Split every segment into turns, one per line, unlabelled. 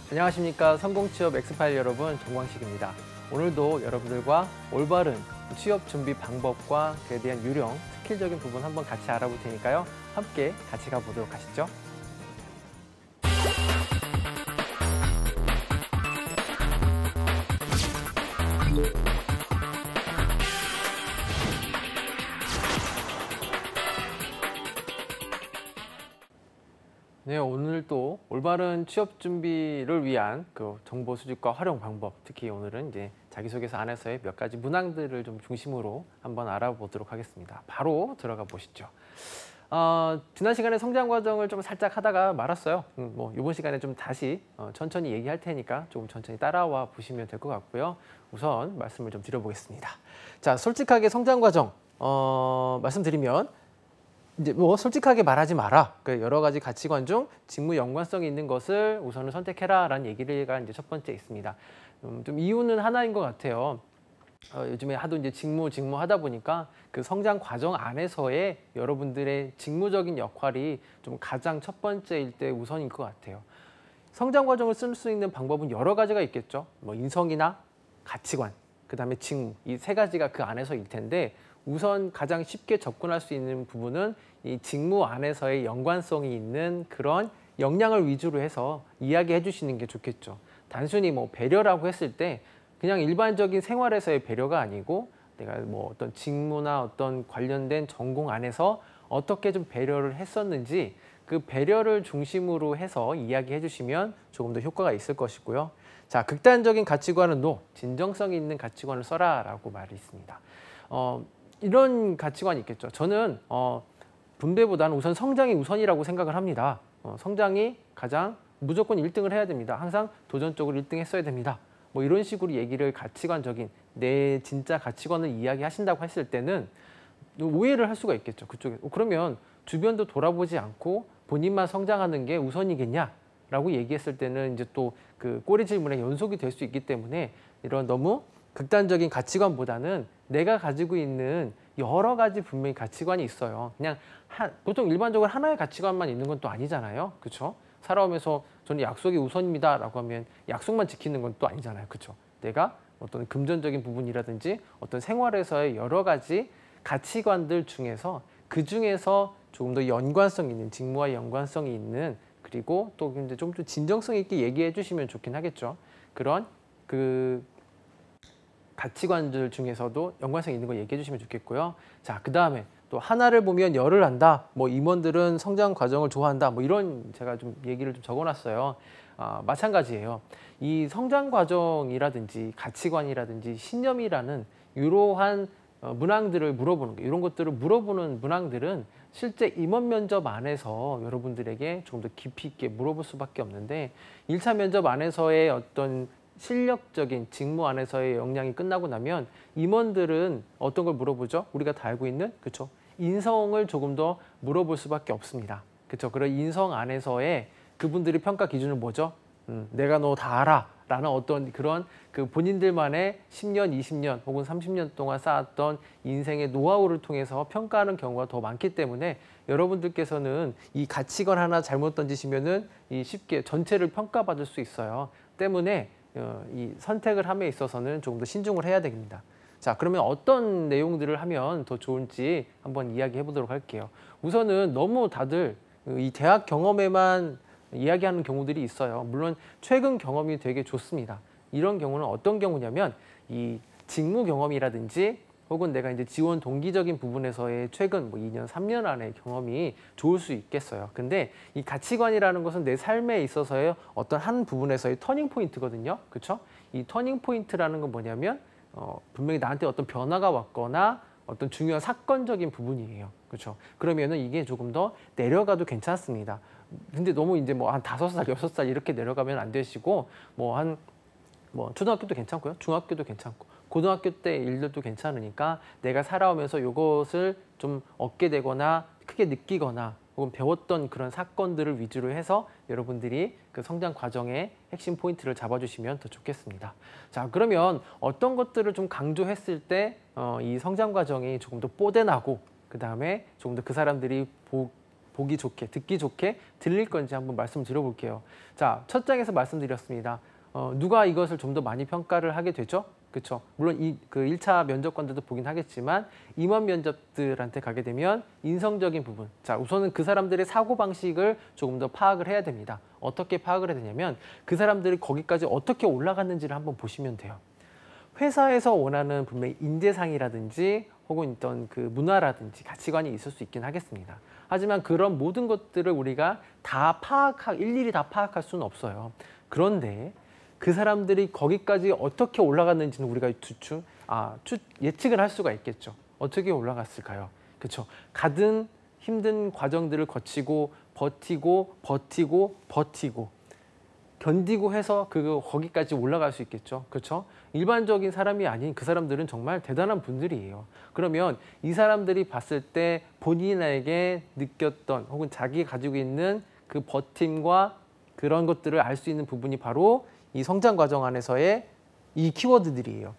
안녕하십니까. 성공취업 엑스파일 여러분, 정광식입니다. 오늘도 여러분들과 올바른 취업 준비 방법과 그에 대한 유령, 스킬적인 부분 한번 같이 알아볼 테니까요. 함께 같이 가보도록 하시죠. 네, 오늘 또 올바른 취업 준비를 위한 그 정보 수집과 활용 방법, 특히 오늘은 이제 자기소개서 안에서의 몇 가지 문항들을 좀 중심으로 한번 알아보도록 하겠습니다. 바로 들어가 보시죠. 지난 시간에 성장 과정을 좀 살짝 하다가 말았어요. 이번 시간에 좀 다시 천천히 얘기할 테니까 조금 천천히 따라와 보시면 될 것 같고요. 우선 말씀을 좀 드려보겠습니다. 자, 솔직하게 성장 과정 말씀드리면 이제 솔직하게 말하지 마라. 그 여러 가지 가치관 중 직무 연관성이 있는 것을 우선은 선택해라라는 얘기가 이제 첫 번째 있습니다. 좀 이유는 하나인 것 같아요. 요즘에 하도 이제 직무 하다 보니까 그 성장 과정 안에서의 여러분들의 직무적인 역할이 좀 가장 첫 번째일 때 우선인 것 같아요. 성장 과정을 쓸 수 있는 방법은 여러 가지가 있겠죠. 인성이나 가치관, 그다음에 직무, 이 세 가지가 그 안에서일 텐데 우선 가장 쉽게 접근할 수 있는 부분은 이 직무 안에서의 연관성이 있는 그런 역량을 위주로 해서 이야기해 주시는 게 좋겠죠. 단순히 배려라고 했을 때 그냥 일반적인 생활에서의 배려가 아니고 내가 어떤 직무나 어떤 관련된 전공 안에서 어떻게 좀 배려를 했었는지 그 배려를 중심으로 해서 이야기해 주시면 조금 더 효과가 있을 것이고요. 자, 극단적인 가치관은 노, 진정성이 있는 가치관을 써라라고 말이 있습니다. 이런 가치관이 있겠죠. 저는 분배보다는 우선 성장이 우선이라고 생각을 합니다. 성장이 가장 무조건 1등을 해야 됩니다. 항상 도전적으로 1등 했어야 됩니다. 이런 식으로 얘기를 가치관적인 내 진짜 가치관을 이야기하신다고 했을 때는 오해를 할 수가 있겠죠. 그쪽에. 그러면 주변도 돌아보지 않고 본인만 성장하는 게 우선이겠냐라고 얘기했을 때는 이제 또 그 꼬리 질문의 연속이 될 수 있기 때문에 이런 너무 극단적인 가치관보다는 내가 가지고 있는 여러 가지 분명히 가치관이 있어요. 그냥 보통 일반적으로 하나의 가치관만 있는 건 또 아니잖아요. 그렇죠? 살아오면서 저는 약속이 우선입니다라고 하면 약속만 지키는 건 또 아니잖아요. 그렇죠? 내가 어떤 금전적인 부분이라든지 어떤 생활에서의 여러 가지 가치관들 중에서 그 중에서 조금 더 연관성 있는 직무와 연관성이 있는 그리고 또 이제 좀 더 진정성 있게 얘기해 주시면 좋긴 하겠죠. 그런 그 가치관들 중에서도 연관성 있는 거 얘기해 주시면 좋겠고요. 자, 그 다음에 또 하나를 보면 열을 안다. 임원들은 성장 과정을 좋아한다. 이런 제가 좀 얘기를 좀 적어놨어요. 마찬가지예요. 이 성장 과정이라든지 가치관이라든지 신념이라는 이러한 문항들을 물어보는 거, 이런 것들을 물어보는 문항들은 실제 임원 면접 안에서 여러분들에게 조금 더 깊이 있게 물어볼 수밖에 없는데 1차 면접 안에서의 어떤 실력적인 직무 안에서의 역량이 끝나고 나면 임원들은 어떤 걸 물어보죠? 우리가 다 알고 있는 그렇죠? 인성을 조금 더 물어볼 수밖에 없습니다. 그렇죠? 그런 인성 안에서의 그분들의 평가 기준은 뭐죠? 내가 너 다 알아 라는 어떤 그런 그 본인들만의 10년, 20년 혹은 30년 동안 쌓았던 인생의 노하우를 통해서 평가하는 경우가 더 많기 때문에 여러분들께서는 이 가치관 하나 잘못 던지시면은 이 쉽게 전체를 평가받을 수 있어요. 때문에 이 선택을 함에 있어서는 조금 더 신중을 해야 됩니다. 자, 그러면 어떤 내용들을 하면 더 좋을지 한번 이야기해 보도록 할게요. 우선은 너무 다들 이 대학 경험에만 이야기하는 경우들이 있어요. 물론 최근 경험이 되게 좋습니다. 이런 경우는 어떤 경우냐면 이 직무 경험이라든지 혹은 내가 이제 지원 동기적인 부분에서의 최근 2년, 3년 안의 경험이 좋을 수 있겠어요. 근데 이 가치관이라는 것은 내 삶에 있어서의 어떤 한 부분에서의 터닝 포인트거든요. 그렇죠? 이 터닝 포인트라는 건 뭐냐면 분명히 나한테 어떤 변화가 왔거나 어떤 중요한 사건적인 부분이에요. 그렇죠? 그러면은 이게 조금 더 내려가도 괜찮습니다. 근데 너무 이제 한 5살, 6살 이렇게 내려가면 안 되시고 초등학교도 괜찮고요. 중학교도 괜찮고 고등학교 때 일들도 괜찮으니까 내가 살아오면서 이것을 좀 얻게 되거나 크게 느끼거나 혹은 배웠던 그런 사건들을 위주로 해서 여러분들이 그 성장 과정의 핵심 포인트를 잡아주시면 더 좋겠습니다. 자, 그러면 어떤 것들을 좀 강조했을 때 이 성장 과정이 조금 더 뽀대나고 그 다음에 조금 더 그 사람들이 보기 좋게, 듣기 좋게 들릴 건지 한번 말씀 드려볼게요. 자, 첫 장에서 말씀드렸습니다. 누가 이것을 좀 더 많이 평가를 하게 되죠? 그렇죠. 물론 그 1차 면접관들도 보긴 하겠지만 임원 면접들한테 가게 되면 인성적인 부분. 자, 우선은 그 사람들의 사고방식을 조금 더 파악을 해야 됩니다. 어떻게 파악을 해야 되냐면 그 사람들이 거기까지 어떻게 올라갔는지를 한번 보시면 돼요. 회사에서 원하는 분명히 인재상이라든지 혹은 어떤 그 문화라든지 가치관이 있을 수 있긴 하겠습니다. 하지만 그런 모든 것들을 우리가 일일이 다 파악할 수는 없어요. 그런데 그 사람들이 거기까지 어떻게 올라갔는지는 우리가 예측을 할 수가 있겠죠. 어떻게 올라갔을까요? 그렇죠. 가든 힘든 과정들을 거치고 버티고 견디고 해서 거기까지 올라갈 수 있겠죠. 그렇죠? 일반적인 사람이 아닌 그 사람들은 정말 대단한 분들이에요. 그러면 이 사람들이 봤을 때 본인에게 느꼈던 혹은 자기가 가지고 있는 그 버팀과 그런 것들을 알 수 있는 부분이 바로 이 성장 과정 안에서의 이 키워드들이에요.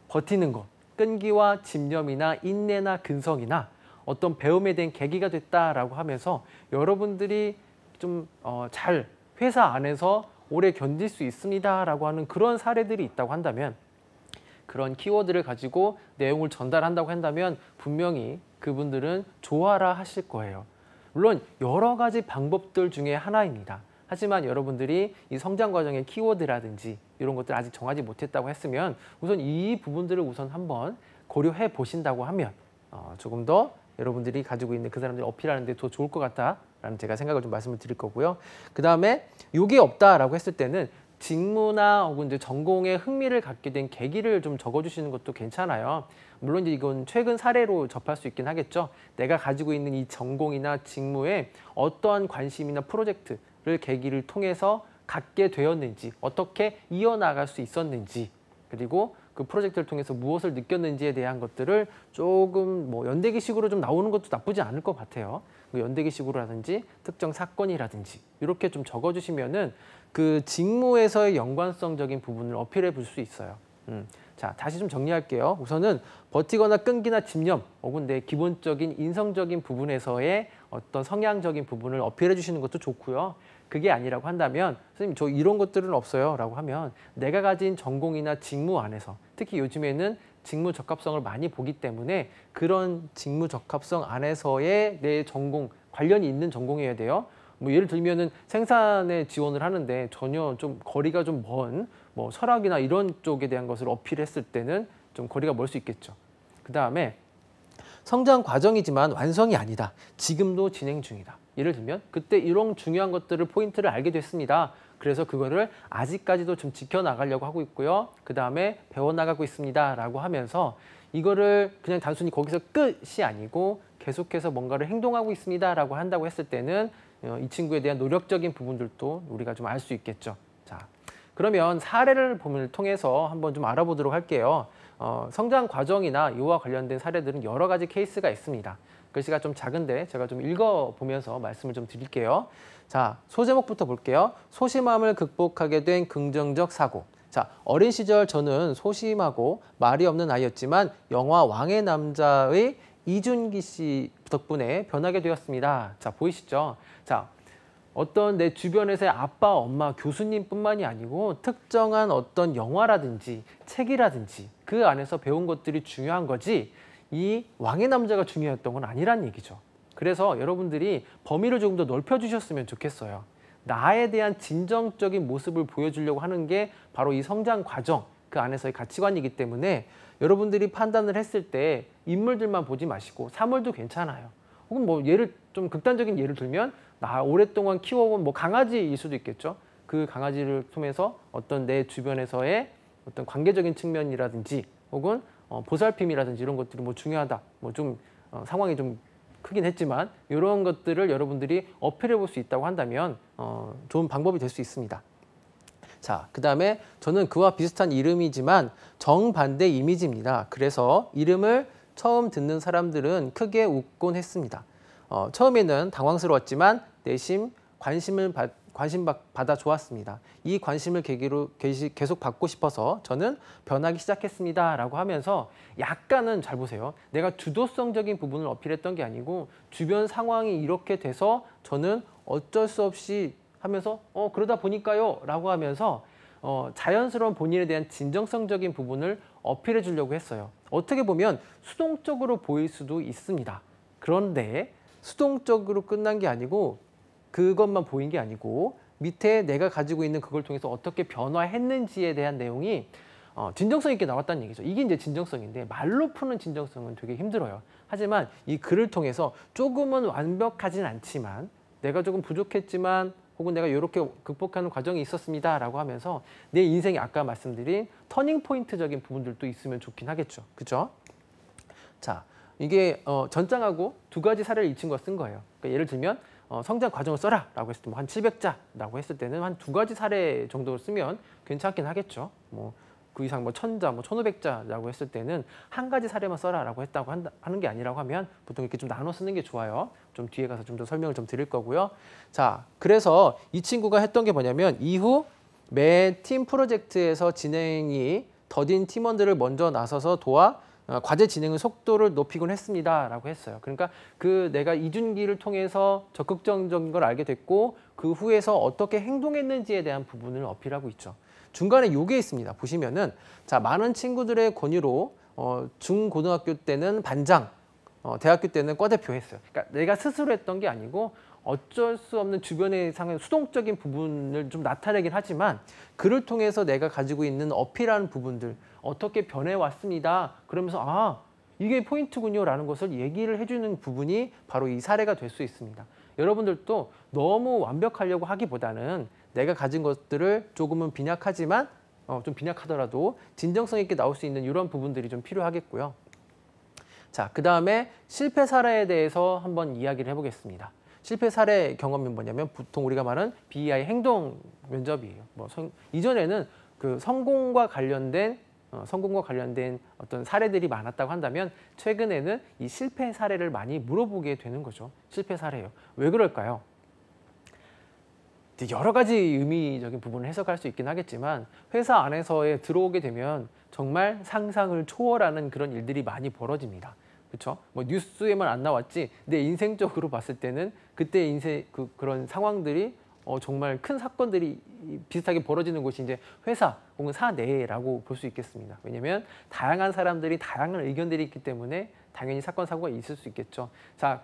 버티는 것, 끈기와 집념이나 인내나 근성이나 어떤 배움에 대한 계기가 됐다라고 하면서 여러분들이 좀 잘 회사 안에서 오래 견딜 수 있습니다라고 하는 그런 사례들이 있다고 한다면 그런 키워드를 가지고 내용을 전달한다고 한다면 분명히 그분들은 좋아라 하실 거예요. 물론 여러 가지 방법들 중에 하나입니다. 하지만 여러분들이 이 성장 과정의 키워드라든지 이런 것들 아직 정하지 못했다고 했으면 우선 이 부분들을 우선 한번 고려해 보신다고 하면 조금 더 여러분들이 가지고 있는 그 사람들을 어필하는 데 더 좋을 것 같다라는 제가 생각을 좀 말씀을 드릴 거고요. 그 다음에 이게 없다라고 했을 때는 직무나 혹은 이제 전공에 흥미를 갖게 된 계기를 좀 적어주시는 것도 괜찮아요. 물론 이제 이건 최근 사례로 접할 수 있긴 하겠죠. 내가 가지고 있는 이 전공이나 직무에 어떠한 관심이나 프로젝트를 계기를 통해서 갖게 되었는지, 어떻게 이어나갈 수 있었는지, 그리고 그 프로젝트를 통해서 무엇을 느꼈는지에 대한 것들을 조금 연대기식으로 좀 나오는 것도 나쁘지 않을 것 같아요. 연대기식으로라든지 특정 사건이라든지 이렇게 좀 적어주시면은 그 직무에서의 연관성적인 부분을 어필해 볼 수 있어요. 자, 다시 좀 정리할게요. 우선은 버티거나 끈기나 집념 혹은 내 기본적인 인성적인 부분에서의 어떤 성향적인 부분을 어필해 주시는 것도 좋고요. 그게 아니라고 한다면 선생님 저 이런 것들은 없어요 라고 하면 내가 가진 전공이나 직무 안에서 특히 요즘에는 직무 적합성을 많이 보기 때문에 그런 직무 적합성 안에서의 내 전공 관련이 있는 전공이어야 돼요. 예를 들면은 생산에 지원을 하는데 전혀 좀 거리가 좀 먼 철학이나 이런 쪽에 대한 것을 어필했을 때는 좀 거리가 멀 수 있겠죠. 그 다음에 성장 과정이지만 완성이 아니다. 지금도 진행 중이다. 예를 들면 그때 이런 중요한 것들을 포인트를 알게 됐습니다. 그래서 그거를 아직까지도 좀 지켜나가려고 하고 있고요. 그 다음에 배워나가고 있습니다. 라고 하면서 이거를 그냥 단순히 거기서 끝이 아니고 계속해서 뭔가를 행동하고 있습니다. 라고 한다고 했을 때는 이 친구에 대한 노력적인 부분들도 우리가 좀 알 수 있겠죠. 자, 그러면 사례를 통해서 한번 좀 알아보도록 할게요. 성장 과정이나 이와 관련된 사례들은 여러 가지 케이스가 있습니다. 글씨가 좀 작은데 제가 좀 읽어보면서 말씀을 좀 드릴게요. 자, 소제목부터 볼게요. 소심함을 극복하게 된 긍정적 사고. 자, 어린 시절 저는 소심하고 말이 없는 아이였지만 영화 왕의 남자의 이준기 씨 덕분에 변하게 되었습니다. 자, 보이시죠? 자, 어떤 내 주변에서의 아빠, 엄마, 교수님뿐만이 아니고 특정한 어떤 영화라든지 책이라든지 그 안에서 배운 것들이 중요한 거지 이 왕의 남자가 중요했던 건 아니란 얘기죠. 그래서 여러분들이 범위를 조금 더 넓혀주셨으면 좋겠어요. 나에 대한 진정적인 모습을 보여주려고 하는 게 바로 이 성장 과정, 그 안에서의 가치관이기 때문에 여러분들이 판단을 했을 때 인물들만 보지 마시고 사물도 괜찮아요. 혹은 좀 극단적인 예를 들면 나 오랫동안 키워본 강아지일 수도 있겠죠. 그 강아지를 통해서 어떤 내 주변에서의 어떤 관계적인 측면이라든지 혹은 보살핌이라든지 이런 것들이 중요하다. 상황이 좀 크긴 했지만 이런 것들을 여러분들이 어필해 볼 수 있다고 한다면 좋은 방법이 될 수 있습니다. 자, 그 다음에 저는 그와 비슷한 이름이지만 정반대 이미지입니다. 그래서 이름을 처음 듣는 사람들은 크게 웃곤 했습니다. 처음에는 당황스러웠지만 내심 관심을 관심 받아 좋았습니다. 이 관심을 계기로 계속 받고 싶어서 저는 변하기 시작했습니다. 라고 하면서 약간은 잘 보세요. 내가 주도성적인 부분을 어필했던 게 아니고 주변 상황이 이렇게 돼서 저는 어쩔 수 없이 하면서 그러다 보니까요 라고 하면서 자연스러운 본인에 대한 진정성적인 부분을 어필해 주려고 했어요. 어떻게 보면 수동적으로 보일 수도 있습니다. 그런데 수동적으로 끝난 게 아니고 그것만 보인 게 아니고 밑에 내가 가지고 있는 그걸 통해서 어떻게 변화했는지에 대한 내용이 진정성 있게 나왔다는 얘기죠. 이게 이제 진정성인데 말로 푸는 진정성은 되게 힘들어요. 하지만 이 글을 통해서 조금은 완벽하진 않지만 내가 조금 부족했지만 혹은 내가 이렇게 극복하는 과정이 있었습니다 라고 하면서 내 인생에 아까 말씀드린 터닝 포인트적인 부분들도 있으면 좋긴 하겠죠. 그죠? 자, 이게 전장하고 두 가지 사례를 이 친구가 쓴 거예요. 그러니까 예를 들면 성장 과정을 써라 라고 했을 때 한 700자라고 했을 때는 한 두 가지 사례 정도 쓰면 괜찮긴 하겠죠. 뭐 그 이상 뭐 1000자, 뭐 1500자라고 했을 때는 한 가지 사례만 써라라고 했다고 하는 게 아니라고 하면 보통 이렇게 좀 나눠 쓰는 게 좋아요. 좀 뒤에 가서 좀 더 설명을 좀 드릴 거고요. 자, 그래서 이 친구가 했던 게 뭐냐면 이후 매 팀 프로젝트에서 진행이 더딘 팀원들을 먼저 나서서 도와 과제 진행의 속도를 높이곤 했습니다라고 했어요. 그러니까 그 내가 이준기를 통해서 적극적인 걸 알게 됐고 그 후에서 어떻게 행동했는지에 대한 부분을 어필하고 있죠. 중간에 요게 있습니다. 보시면은 자, 많은 친구들의 권유로 중고등학교 때는 반장, 대학교 때는 과대표 했어요. 그러니까 내가 스스로 했던 게 아니고 어쩔 수 없는 주변의 상황 수동적인 부분을 좀 나타내긴 하지만 그를 통해서 내가 가지고 있는 어필하는 부분들 어떻게 변해왔습니다. 그러면서 이게 포인트군요 라는 것을 얘기를 해주는 부분이 바로 이 사례가 될 수 있습니다. 여러분들도 너무 완벽하려고 하기보다는 내가 가진 것들을 조금은 빈약하지만 좀 빈약하더라도 진정성 있게 나올 수 있는 이런 부분들이 좀 필요하겠고요. 자, 그 다음에 실패 사례에 대해서 한번 이야기를 해보겠습니다. 실패 사례 경험이 뭐냐면 보통 우리가 말하는 BEI 행동 면접이에요. 이전에는 그 성공과 관련된 어떤 사례들이 많았다고 한다면 최근에는 이 실패 사례를 많이 물어보게 되는 거죠. 실패 사례예요. 왜 그럴까요? 여러 가지 의미적인 부분을 해석할 수 있긴 하겠지만 회사 안에서에 들어오게 되면 정말 상상을 초월하는 그런 일들이 많이 벌어집니다. 그렇죠? 뭐 뉴스에만 안 나왔지 내 인생적으로 봤을 때는 그때 그런 상황들이 정말 큰 사건들이 비슷하게 벌어지는 곳이 이제 회사 혹은 사내라고 볼 수 있겠습니다. 왜냐하면 다양한 사람들이 다양한 의견들이 있기 때문에 당연히 사건 사고가 있을 수 있겠죠. 자,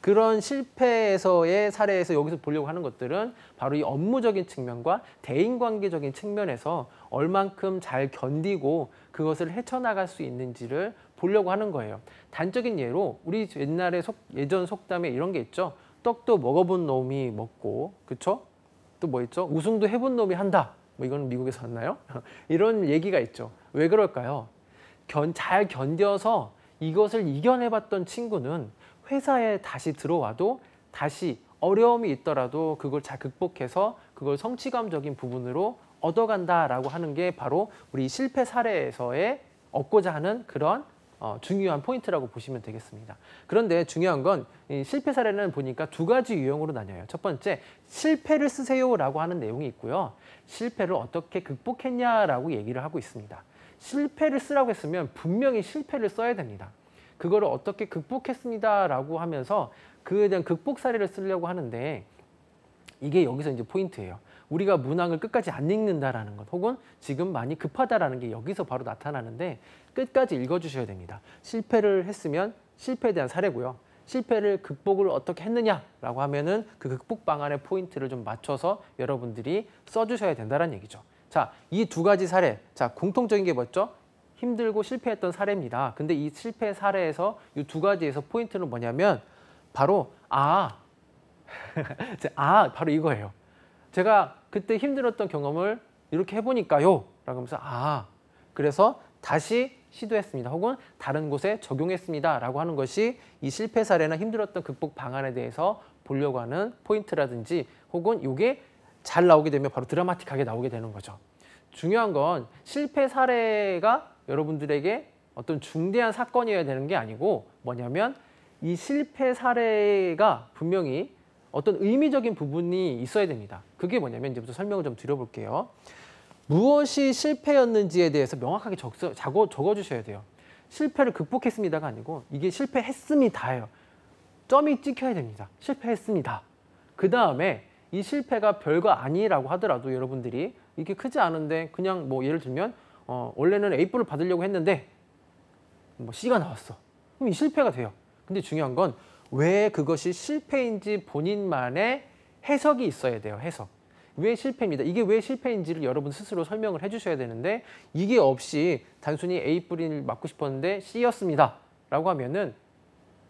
그런 실패에서의 사례에서 여기서 보려고 하는 것들은 바로 이 업무적인 측면과 대인관계적인 측면에서 얼만큼 잘 견디고 그것을 헤쳐나갈 수 있는지를 보려고 하는 거예요. 단적인 예로 우리 옛날에 예전 속담에 이런 게 있죠. 떡도 먹어본 놈이 먹고, 그렇죠? 또 뭐 있죠? 우승도 해본 놈이 한다. 뭐 이건 미국에서 왔나요? 이런 얘기가 있죠. 왜 그럴까요? 잘 견뎌서 이것을 이겨내봤던 친구는 회사에 다시 들어와도 다시 어려움이 있더라도 그걸 잘 극복해서 그걸 성취감적인 부분으로 얻어간다라고 하는 게 바로 우리 실패 사례에서의 얻고자 하는 그런 중요한 포인트라고 보시면 되겠습니다. 그런데 중요한 건 이 실패 사례는 보니까 두 가지 유형으로 나뉘어요. 첫 번째, 실패를 쓰세요라고 하는 내용이 있고요. 실패를 어떻게 극복했냐라고 얘기를 하고 있습니다. 실패를 쓰라고 했으면 분명히 실패를 써야 됩니다. 그거를 어떻게 극복했습니다라고 하면서 그에 대한 극복 사례를 쓰려고 하는데 이게 여기서 이제 포인트예요. 우리가 문항을 끝까지 안 읽는다라는 것 혹은 지금 많이 급하다라는 게 여기서 바로 나타나는데 끝까지 읽어주셔야 됩니다. 실패를 했으면 실패에 대한 사례고요. 실패를 극복을 어떻게 했느냐라고 하면은 그 극복 방안의 포인트를 좀 맞춰서 여러분들이 써주셔야 된다는 얘기죠. 자, 이 두 가지 사례, 자 공통적인 게 뭐죠? 힘들고 실패했던 사례입니다. 근데 이 실패 사례에서 이 두 가지에서 포인트는 뭐냐면 바로 바로 이거예요. 제가 그때 힘들었던 경험을 이렇게 해보니까요. 라고 하면서 그래서 다시 시도했습니다. 혹은 다른 곳에 적용했습니다. 라고 하는 것이 이 실패 사례나 힘들었던 극복 방안에 대해서 보려고 하는 포인트라든지 혹은 이게 잘 나오게 되면 바로 드라마틱하게 나오게 되는 거죠. 중요한 건 실패 사례가 여러분들에게 어떤 중대한 사건이어야 되는 게 아니고 뭐냐면 이 실패 사례가 분명히 어떤 의미적인 부분이 있어야 됩니다. 그게 뭐냐면 이제부터 설명을 좀 드려볼게요. 무엇이 실패였는지에 대해서 명확하게 적어주셔야 돼요. 실패를 극복했습니다가 아니고 이게 실패했습니다예요. 점이 찍혀야 됩니다. 실패했습니다. 그 다음에 이 실패가 별거 아니라고 하더라도 여러분들이 이게 크지 않은데 그냥 뭐 예를 들면 원래는 A뿔을 받으려고 했는데 뭐 C가 나왔어. 그럼 이 실패가 돼요. 근데 중요한 건 왜 그것이 실패인지 본인만의 해석이 있어야 돼요. 해석. 왜 실패입니다. 이게 왜 실패인지를 여러분 스스로 설명을 해주셔야 되는데 이게 없이 단순히 A뿔을 맞고 싶었는데 C였습니다. 라고 하면은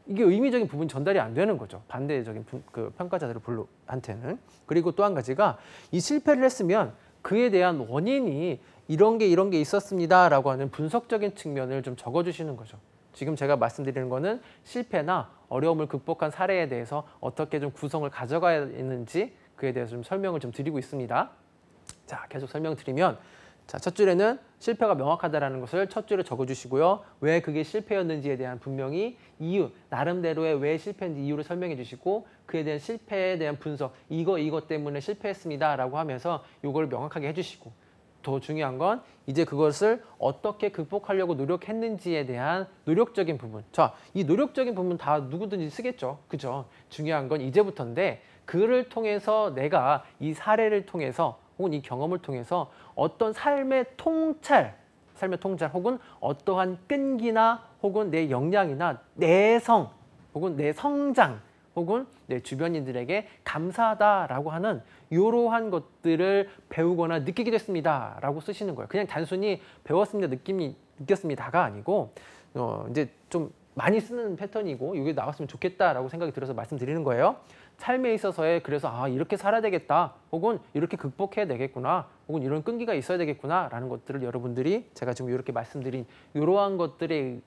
이게 의미적인 부분 전달이 안 되는 거죠. 반대적인 그 평가자들한테는. 그리고 또 한 가지가 이 실패를 했으면 그에 대한 원인이 이런 게 있었습니다라고 하는 분석적인 측면을 좀 적어주시는 거죠. 지금 제가 말씀드리는 거는 실패나 어려움을 극복한 사례에 대해서 어떻게 좀 구성을 가져가야 했는지 그에 대해서 좀 설명을 좀 드리고 있습니다. 자, 계속 설명드리면 자, 첫 줄에는 실패가 명확하다라는 것을 첫 줄에 적어주시고요. 왜 그게 실패였는지에 대한 분명히 이유, 나름대로의 왜 실패인지 이유를 설명해 주시고 그에 대한 실패에 대한 분석, 이것 때문에 실패했습니다라고 하면서 이걸 명확하게 해주시고 더 중요한 건 이제 그것을 어떻게 극복하려고 노력했는지에 대한 노력적인 부분. 자, 이 노력적인 부분 다 누구든지 쓰겠죠. 그죠? 중요한 건 이제부터인데 그를 통해서 내가 이 사례를 통해서 혹은 이 경험을 통해서 어떤 삶의 통찰 혹은 어떠한 끈기나 혹은 내 역량이나 내성 혹은 내 성장 혹은 내 주변인들에게 감사하다라고 하는 이러한 것들을 배우거나 느끼게 됐습니다라고 쓰시는 거예요. 그냥 단순히 배웠습니다, 느꼈습니다가 아니고 이제 좀 많이 쓰는 패턴이고 이게 나왔으면 좋겠다라고 생각이 들어서 말씀드리는 거예요. 삶에 있어서의 그래서 이렇게 살아야 되겠다 혹은 이렇게 극복해야 되겠구나 혹은 이런 끈기가 있어야 되겠구나라는 것들을 여러분들이 제가 지금 이렇게 말씀드린 이러한 것들이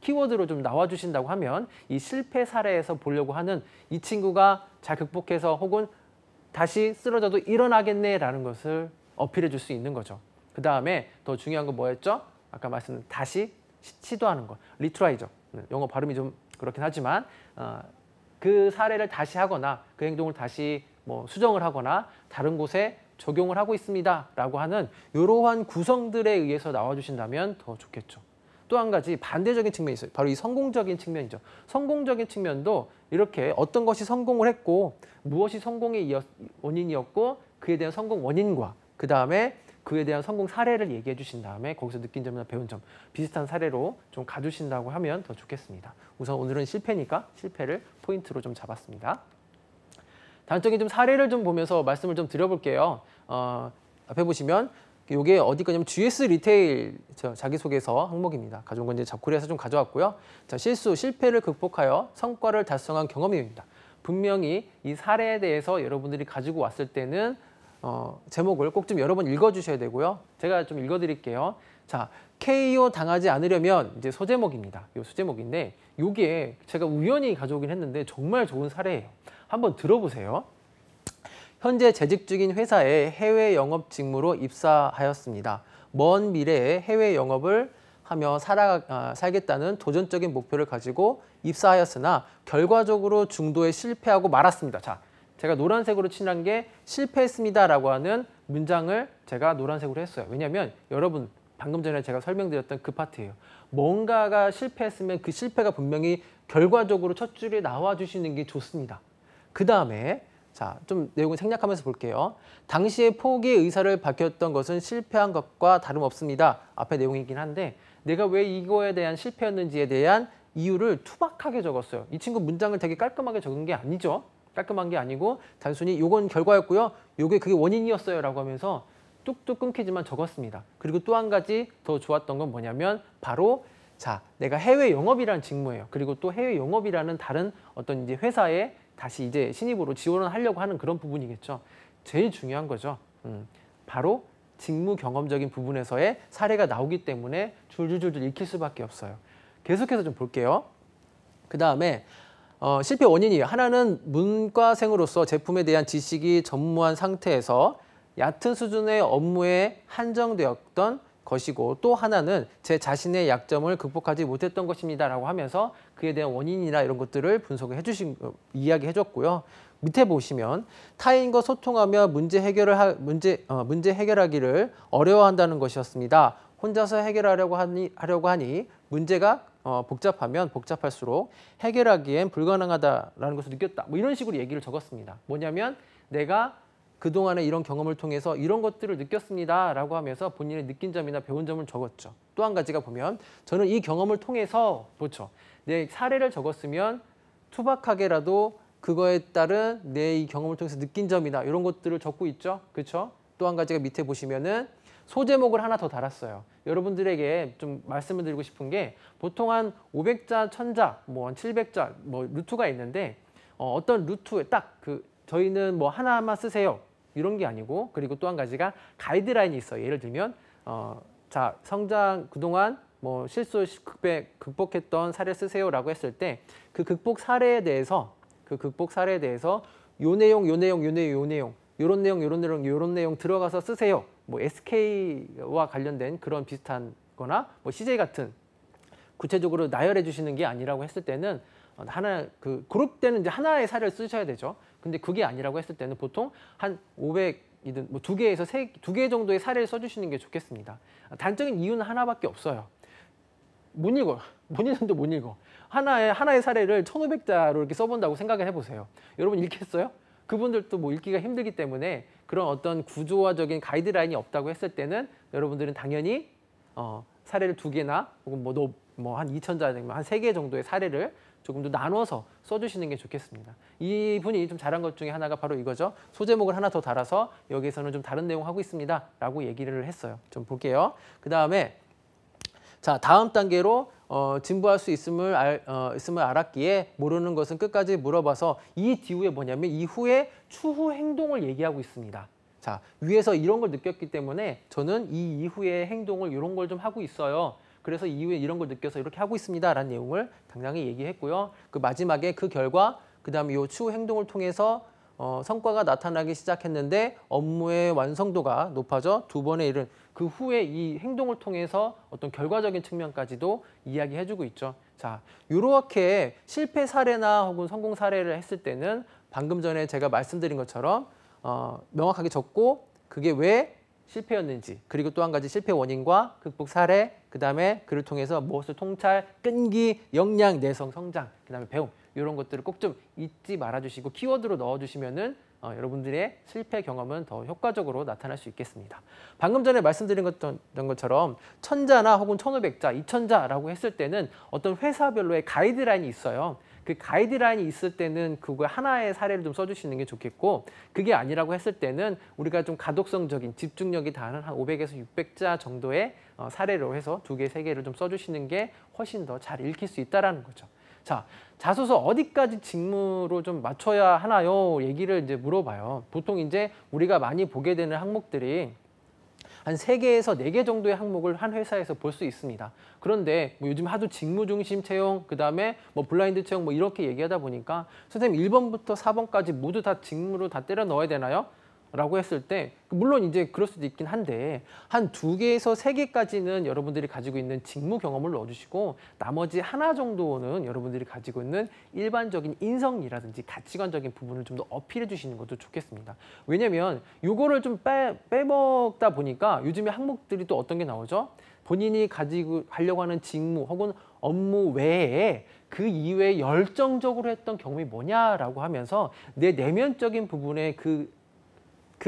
키워드로 좀 나와주신다고 하면 이 실패 사례에서 보려고 하는 이 친구가 잘 극복해서 혹은 다시 쓰러져도 일어나겠네라는 것을 어필해 줄 수 있는 거죠. 그 다음에 더 중요한 건 뭐였죠? 아까 말씀드린 다시 시도하는 것, 리트라이죠. 영어 발음이 좀 그렇긴 하지만 그 사례를 다시 하거나 그 행동을 다시 뭐 수정을 하거나 다른 곳에 적용을 하고 있습니다라고 하는 이러한 구성들에 의해서 나와주신다면 더 좋겠죠. 또 한 가지 반대적인 측면이 있어요. 바로 이 성공적인 측면이죠. 성공적인 측면도 이렇게 어떤 것이 성공을 했고 무엇이 성공의 원인이었고 그에 대한 성공 원인과 그 다음에 그에 대한 성공 사례를 얘기해 주신 다음에 거기서 느낀 점이나 배운 점 비슷한 사례로 좀 가주신다고 하면 더 좋겠습니다. 우선 오늘은 실패니까 실패를 포인트로 좀 잡았습니다. 단적인 좀 사례를 좀 보면서 말씀을 좀 드려볼게요. 앞에 보시면 이게 어디 거냐면 GS 리테일 자기소개서 항목입니다. 가져온 건 이제 잡코리에서 좀 가져왔고요. 자, 실패를 극복하여 성과를 달성한 경험입니다. 분명히 이 사례에 대해서 여러분들이 가지고 왔을 때는 제목을 꼭 좀 여러 번 읽어주셔야 되고요. 제가 좀 읽어드릴게요. 자, KO 당하지 않으려면 이제 소제목입니다. 이 소제목인데 이게 제가 우연히 가져오긴 했는데 정말 좋은 사례예요. 한번 들어보세요. 현재 재직 중인 회사에 해외 영업 직무로 입사하였습니다. 먼 미래에 해외 영업을 하며 살겠다는 도전적인 목표를 가지고 입사하였으나 결과적으로 중도에 실패하고 말았습니다. 자, 제가 노란색으로 칠한 게 실패했습니다라고 하는 문장을 제가 노란색으로 했어요. 왜냐하면 여러분 방금 전에 제가 설명드렸던 그 파트예요. 뭔가가 실패했으면 그 실패가 분명히 결과적으로 첫 줄에 나와주시는 게 좋습니다. 그 다음에 자, 좀 내용을 생략하면서 볼게요. 당시에 포기의 의사를 밝혔던 것은 실패한 것과 다름없습니다. 앞에 내용이긴 한데 내가 왜 이거에 대한 실패였는지에 대한 이유를 투박하게 적었어요. 이 친구 문장을 되게 깔끔하게 적은 게 아니죠. 깔끔한 게 아니고 단순히 요건 결과였고요. 요게 그게 원인이었어요 라고 하면서 뚝뚝 끊기지만 적었습니다. 그리고 또 한 가지 더 좋았던 건 뭐냐면 바로 자, 내가 해외 영업이라는 직무예요. 그리고 또 해외 영업이라는 다른 어떤 이제 회사에 다시 이제 신입으로 지원을 하려고 하는 그런 부분이겠죠. 제일 중요한 거죠. 바로 직무 경험적인 부분에서의 사례가 나오기 때문에 줄줄줄줄 읽힐 수밖에 없어요. 계속해서 좀 볼게요. 그 다음에 실패 원인이에요. 하나는 문과생으로서 제품에 대한 지식이 전무한 상태에서 얕은 수준의 업무에 한정되었던 것이고 또 하나는 제 자신의 약점을 극복하지 못했던 것입니다 라고 하면서 그에 대한 원인이나 이런 것들을 분석을 이야기해 줬고요. 밑에 보시면 타인과 소통하며 문제 해결하기를 어려워한다는 것이었습니다. 혼자서 해결하려고 하니 문제가 복잡하면 복잡할수록 해결하기엔 불가능하다라는 것을 느꼈다. 뭐 이런 식으로 얘기를 적었습니다. 뭐냐면 내가 그동안에 이런 경험을 통해서 이런 것들을 느꼈습니다 라고 하면서 본인의 느낀 점이나 배운 점을 적었죠. 또 한 가지가 보면 저는 이 경험을 통해서 그렇죠. 내 사례를 적었으면 투박하게라도 그거에 따른 내 이 경험을 통해서 느낀 점이나 이런 것들을 적고 있죠. 그렇죠? 또 한 가지가 밑에 보시면은 소제목을 하나 더 달았어요. 여러분들에게 좀 말씀을 드리고 싶은 게 보통 한 500자, 1000자, 뭐 한 700자 뭐 루트가 있는데 어떤 루트에 딱 저희는 뭐 하나만 쓰세요. 이런 게 아니고 그리고 또 한 가지가 가이드라인이 있어요. 예를 들면 자, 성장 그동안 뭐 실수 극복했던 사례 쓰세요라고 했을 때 그 극복 사례에 대해서 요 내용, 요 내용, 요 내용, 요 내용, 요런 내용, 요런 내용, 요런 내용 들어가서 쓰세요. 뭐 SK와 관련된 그런 비슷한 거나 뭐 CJ 같은 구체적으로 나열해 주시는 게 아니라고 했을 때는 그룹 때는 이제 하나의 사례를 쓰셔야 되죠. 근데 그게 아니라고 했을 때는 보통 한 500이든 뭐 2개에서 2개 정도의 사례를 써주시는 게 좋겠습니다. 단적인 이유는 하나밖에 없어요. 못 읽어. 본인도 못 읽어. 하나의 사례를 1500자로 이렇게 써본다고 생각을 해보세요. 여러분 읽겠어요? 그분들도 뭐 읽기가 힘들기 때문에 그런 어떤 구조화적인 가이드라인이 없다고 했을 때는 여러분들은 당연히 사례를 2개나 혹은 뭐 한 2000자 한 3개 정도의 사례를 조금 더 나눠서 써주시는 게 좋겠습니다. 이분이 좀 잘한 것 중에 하나가 바로 이거죠. 소제목을 하나 더 달아서 여기서는 좀 다른 내용 하고 있습니다. 라고 얘기를 했어요. 좀 볼게요. 그 다음에 자, 다음 단계로 진부할 수 있음을 알았기에 모르는 것은 끝까지 물어봐서 이 뒤에 뭐냐면 이후에 추후 행동을 얘기하고 있습니다. 자, 위에서 이런 걸 느꼈기 때문에 저는 이 이후의 행동을 이런 걸 좀 하고 있어요. 그래서 이후에 이런 걸 느껴서 이렇게 하고 있습니다. 라는 내용을 당장히 얘기했고요. 그 마지막에 그 결과, 그 다음에 이 추후 행동을 통해서 성과가 나타나기 시작했는데 업무의 완성도가 높아져 2번에 이른 그 후에 이 행동을 통해서 어떤 결과적인 측면까지도 이야기해주고 있죠. 자, 이렇게 실패 사례나 혹은 성공 사례를 했을 때는 방금 전에 제가 말씀드린 것처럼 명확하게 적고 그게 왜 실패였는지 그리고 또 한 가지 실패 원인과 극복 사례 그 다음에 그를 통해서 무엇을 통찰, 끈기, 역량, 내성, 성장 그 다음에 배움 이런 것들을 꼭 좀 잊지 말아주시고 키워드로 넣어주시면은 여러분들의 실패 경험은 더 효과적으로 나타날 수 있겠습니다. 방금 전에 말씀드린 것처럼 1000자나 혹은 1500자, 2000자라고 했을 때는 어떤 회사별로의 가이드라인이 있어요. 그 가이드라인이 있을 때는 그거 하나의 사례를 좀 써주시는 게 좋겠고 그게 아니라고 했을 때는 우리가 좀 가독성적인 집중력이 다하는 한 500에서 600자 정도의 사례로 해서 2개, 3개를 좀 써주시는 게 훨씬 더 잘 읽힐 수 있다는 거죠. 자, 자소서 어디까지 직무로 좀 맞춰야 하나요? 얘기를 이제 물어봐요. 보통 이제 우리가 많이 보게 되는 항목들이 한 3개에서 4개 정도의 항목을 한 회사에서 볼 수 있습니다. 그런데 뭐 요즘 하도 직무 중심 채용, 그다음에 뭐 블라인드 채용 뭐 이렇게 얘기하다 보니까 선생님 1번부터 4번까지 모두 다 직무로 다 때려 넣어야 되나요? 라고 했을 때 물론 이제 그럴 수도 있긴 한데 한 2개에서 3개까지는 여러분들이 가지고 있는 직무 경험을 넣어주시고 나머지 하나 정도는 여러분들이 가지고 있는 일반적인 인성이라든지 가치관적인 부분을 좀 더 어필해 주시는 것도 좋겠습니다. 왜냐면 이거를 좀 빼먹다 보니까 요즘에 항목들이 또 어떤 게 나오죠? 본인이 가지고 하려고 하는 직무 혹은 업무 외에 그 이외에 열정적으로 했던 경험이 뭐냐라고 하면서 내 내면적인 부분에 그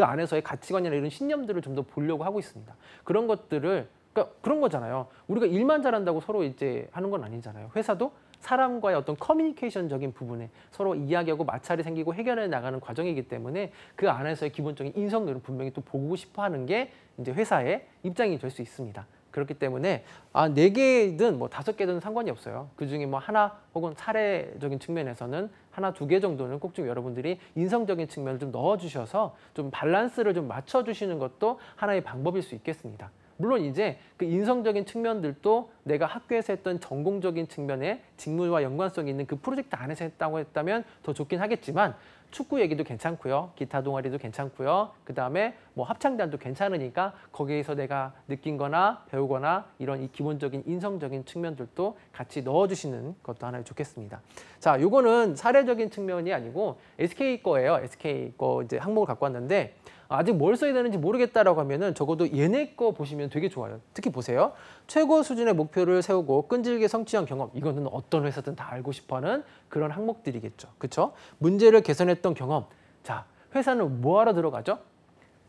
안에서의 가치관이나 이런 신념들을 좀 더 보려고 하고 있습니다. 그런 것들을 그러니까 그런 거잖아요. 우리가 일만 잘한다고 서로 이제 하는 건 아니잖아요. 회사도 사람과의 어떤 커뮤니케이션적인 부분에 서로 이야기하고 마찰이 생기고 해결해 나가는 과정이기 때문에 그 안에서의 기본적인 인성들을 분명히 또 보고 싶어 하는 게 이제 회사의 입장이 될 수 있습니다. 그렇기 때문에 4개든 뭐 5개든 상관이 없어요. 그중에 뭐 하나 혹은 사례적인 측면에서는 하나, 2개 정도는 꼭 좀 여러분들이 인성적인 측면을 좀 넣어주셔서 좀 밸런스를 좀 맞춰주시는 것도 하나의 방법일 수 있겠습니다. 물론 이제 그 인성적인 측면들도 내가 학교에서 했던 전공적인 측면에 직무와 연관성이 있는 그 프로젝트 안에서 했다고 했다면 더 좋긴 하겠지만 축구 얘기도 괜찮고요. 기타 동아리도 괜찮고요. 그다음에 뭐 합창단도 괜찮으니까 거기에서 내가 느낀 거나 배우거나 이런 이 기본적인 인성적인 측면들도 같이 넣어주시는 것도 하나 좋겠습니다. 자, 요거는 사례적인 측면이 아니고 SK 거예요. SK 거 이제 항목을 갖고 왔는데 아직 뭘 써야 되는지 모르겠다라고 하면은 적어도 얘네 거 보시면 되게 좋아요. 특히 보세요. 최고 수준의 목표를 세우고 끈질게 성취한 경험. 이거는 어떤 회사든 다 알고 싶어하는 그런 항목들이겠죠. 그렇죠? 문제를 개선했던 경험. 자, 회사는 뭐하러 들어가죠?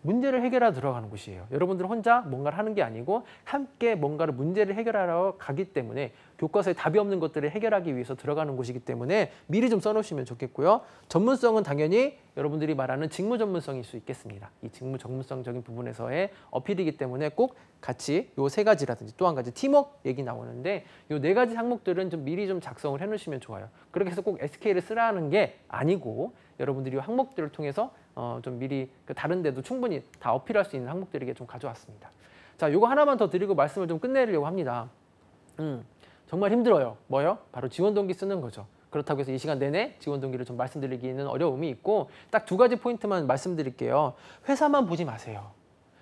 문제를 해결하러 들어가는 곳이에요. 여러분들 혼자 뭔가를 하는 게 아니고 함께 뭔가를 문제를 해결하러 가기 때문에 교과서에 답이 없는 것들을 해결하기 위해서 들어가는 곳이기 때문에 미리 좀 써놓으시면 좋겠고요. 전문성은 당연히 여러분들이 말하는 직무 전문성일 수 있겠습니다. 이 직무 전문성적인 부분에서의 어필이기 때문에 꼭 같이 요 세 가지라든지 또 한 가지 팀워크 얘기 나오는데 요 네 가지 항목들은 좀 미리 좀 작성을 해놓으시면 좋아요. 그렇게 해서 꼭 SK를 쓰라는 게 아니고 여러분들이 이 항목들을 통해서 좀 미리 다른 데도 충분히 다 어필할 수 있는 항목들에게 좀 가져왔습니다. 자, 요거 하나만 더 드리고 말씀을 좀 끝내려고 합니다. 정말 힘들어요. 뭐요? 바로 지원 동기 쓰는 거죠. 그렇다고 해서 이 시간 내내 지원 동기를 좀 말씀드리기는 어려움이 있고 딱 두 가지 포인트만 말씀드릴게요. 회사만 보지 마세요.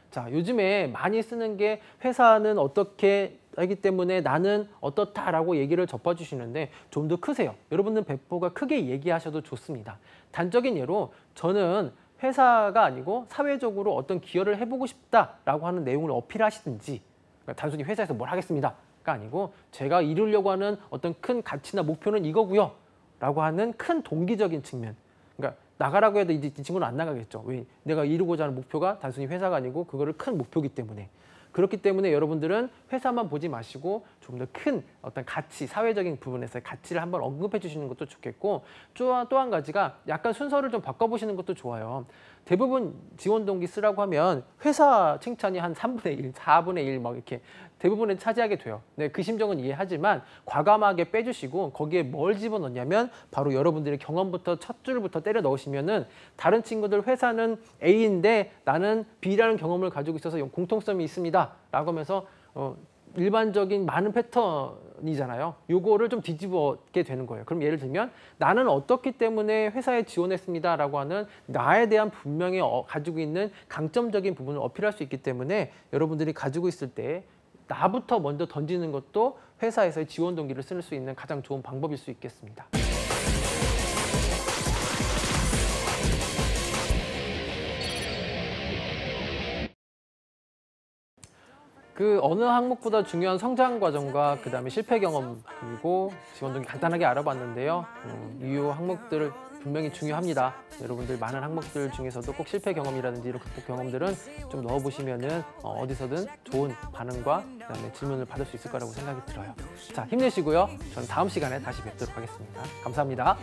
자, 요즘에 많이 쓰는 게 회사는 어떻게 하기 때문에 나는 어떻다라고 얘기를 접어주시는데 좀 더 크세요. 여러분들 배포가 크게 얘기하셔도 좋습니다. 단적인 예로 저는 회사가 아니고 사회적으로 어떤 기여를 해보고 싶다라고 하는 내용을 어필하시든지 그러니까 단순히 회사에서 뭘 하겠습니다가 아니고 제가 이루려고 하는 어떤 큰 가치나 목표는 이거고요 라고 하는 큰 동기적인 측면 그러니까 나가라고 해도 이제 이 친구는 안 나가겠죠. 왜? 내가 이루고자 하는 목표가 단순히 회사가 아니고 그거를 큰 목표이기 때문에 그렇기 때문에 여러분들은 회사만 보지 마시고 좀 더 큰 어떤 가치, 사회적인 부분에서의 가치를 한번 언급해 주시는 것도 좋겠고 또 한 가지가 약간 순서를 좀 바꿔보시는 것도 좋아요. 대부분 지원 동기 쓰라고 하면 회사 칭찬이 한 3분의 1, 4분의 1 막 이렇게 대부분을 차지하게 돼요. 네, 그 심정은 이해하지만 과감하게 빼주시고 거기에 뭘 집어넣냐면 바로 여러분들의 경험부터 첫 줄부터 때려 넣으시면은 다른 친구들 회사는 A인데 나는 B라는 경험을 가지고 있어서 공통점이 있습니다. 라고 하면서 일반적인 많은 패턴이잖아요. 요거를 좀 뒤집어게 되는 거예요. 그럼 예를 들면 나는 어떻기 때문에 회사에 지원했습니다 라고 하는 나에 대한 분명히 가지고 있는 강점적인 부분을 어필할 수 있기 때문에 여러분들이 가지고 있을 때 나부터 먼저 던지는 것도 회사에서의 지원 동기를 쓸 수 있는 가장 좋은 방법일 수 있겠습니다. 그 어느 항목보다 중요한 성장 과정과 그 다음에 실패 경험 그리고 지원 동기 간단하게 알아봤는데요. 유효 항목들을 분명히 중요합니다. 여러분들 많은 항목들 중에서도 꼭 실패 경험이라든지 이런 극복 경험들은 좀 넣어보시면은 어디서든 좋은 반응과 그다음에 질문을 받을 수 있을 거라고 생각이 들어요. 자, 힘내시고요. 저는 다음 시간에 다시 뵙도록 하겠습니다. 감사합니다.